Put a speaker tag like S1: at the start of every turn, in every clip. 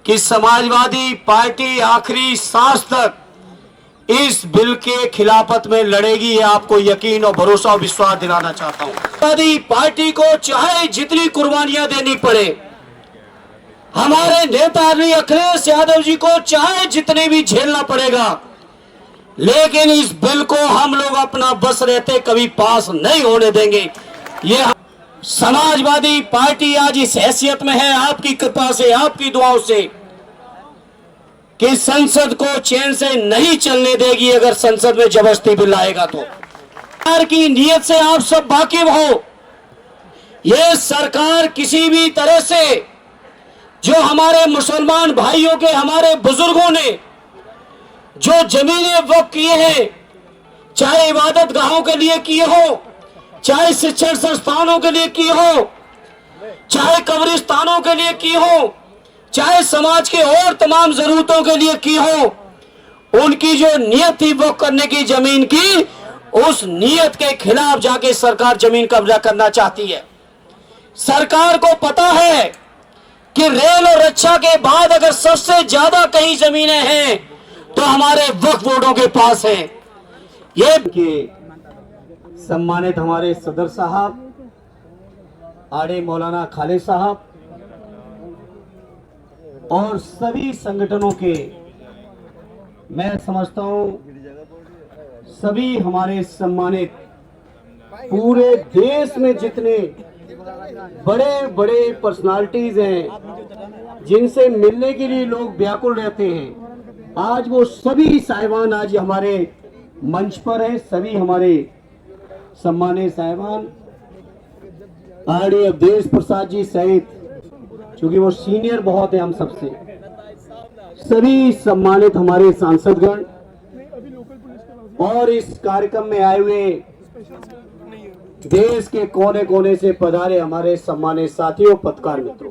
S1: कि समाजवादी पार्टी आखिरी सांस तक इस बिल के खिलाफत में लड़ेगी। ये आपको यकीन और भरोसा और विश्वास दिलाना चाहता हूं। समाजवादी पार्टी को चाहे जितनी कुर्बानियां देनी पड़े, हमारे नेता अखिलेश यादव जी को चाहे जितने भी झेलना पड़ेगा, लेकिन इस बिल को हम लोग अपना बस रहते कभी पास नहीं होने देंगे। ये समाजवादी पार्टी आज इस हैसियत में है आपकी कृपा से, आपकी दुआओं से, कि संसद को चैन से नहीं चलने देगी। अगर संसद में जबरदस्ती बिल आएगा तो सरकार की नीयत से आप सब वाकिफ हो। ये सरकार किसी भी तरह से जो हमारे मुसलमान भाइयों के, हमारे बुजुर्गों ने जो जमीनें वक्फ किए हैं, चाहे इबादत गाहों के लिए किए हो, चाहे शिक्षण संस्थानों के लिए किए हो, चाहे कब्रिस्तानों के लिए किए हो, चाहे समाज के और तमाम जरूरतों के लिए की हो, उनकी जो नियत थी वक्फ करने की जमीन की, उस नियत के खिलाफ जाके सरकार जमीन कब्जा करना चाहती है। सरकार को पता है कि रेल और रक्षा के बाद अगर सबसे ज्यादा कहीं जमीनें हैं तो हमारे वक्फ बोर्डों के पास है। ये सम्मानित हमारे सदर साहब, आड़े मौलाना खालिद साहब और सभी संगठनों के, मैं समझता हूं सभी हमारे सम्मानित पूरे देश में जितने बड़े बड़े पर्सनालिटीज हैं जिनसे मिलने के लिए लोग व्याकुल रहते हैं, आज वो सभी साहिबान आज हमारे मंच पर हैं। सभी हमारे सम्मानित साहिबान आरडी अवधेश प्रसाद जी सहित, क्योंकि वो सीनियर बहुत है हम सबसे, सभी सम्मानित हमारे सांसदगण और इस कार्यक्रम में आए हुए देश के कोने कोने से पधारे हमारे सम्मानित साथियों, पत्रकार मित्रों,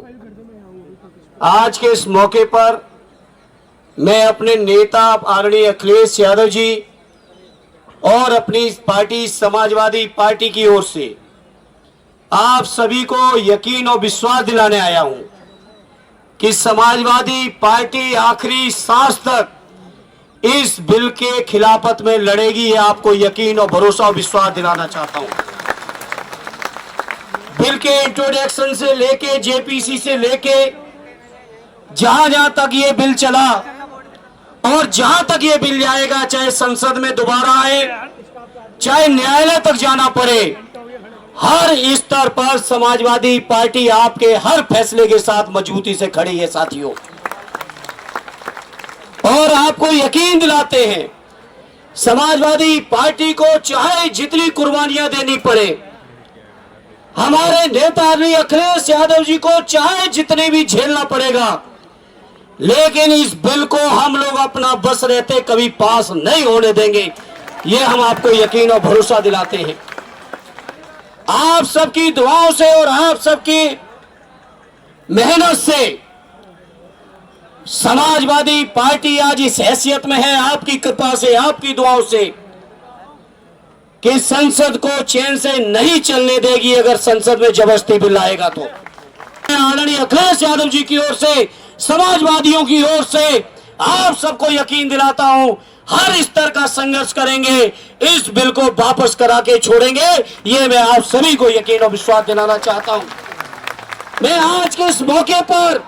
S1: आज के इस मौके पर मैं अपने नेता आदरणीय अखिलेश यादव जी और अपनी पार्टी समाजवादी पार्टी की ओर से आप सभी को यकीन और विश्वास दिलाने आया हूं कि समाजवादी पार्टी आखिरी सांस तक इस बिल के खिलाफत में लड़ेगी। ये आपको यकीन और भरोसा और विश्वास दिलाना चाहता हूं। बिल के इंट्रोडक्शन से लेके, जेपीसी से लेके, जहां जहां तक ये बिल चला और जहां तक ये बिल जाएगा, चाहे संसद में दोबारा आए, चाहे न्यायालय तक जाना पड़े, हर स्तर पर समाजवादी पार्टी आपके हर फैसले के साथ मजबूती से खड़ी है साथियों। और आपको यकीन दिलाते हैं, समाजवादी पार्टी को चाहे जितनी कुर्बानियां देनी पड़े, हमारे नेता अखिलेश यादव जी को चाहे जितने भी झेलना पड़ेगा, लेकिन इस बिल को हम लोग अपना बस रहते कभी पास नहीं होने देंगे। ये हम आपको यकीन और भरोसा दिलाते हैं। आप सबकी दुआओं से और आप सबकी मेहनत से समाजवादी पार्टी आज इस हैसियत में है आपकी कृपा से, आपकी दुआओं से, कि संसद को चैन से नहीं चलने देगी। अगर संसद में जबरदस्ती बिल आएगा तो आदरणीय अखिलेश यादव जी की ओर से, समाजवादियों की ओर से आप सबको यकीन दिलाता हूं, हर स्तर का संघर्ष करेंगे, इस बिल को वापस करा के छोड़ेंगे। ये मैं आप सभी को यकीन और विश्वास दिलाना चाहता हूं। मैं आज के इस मौके पर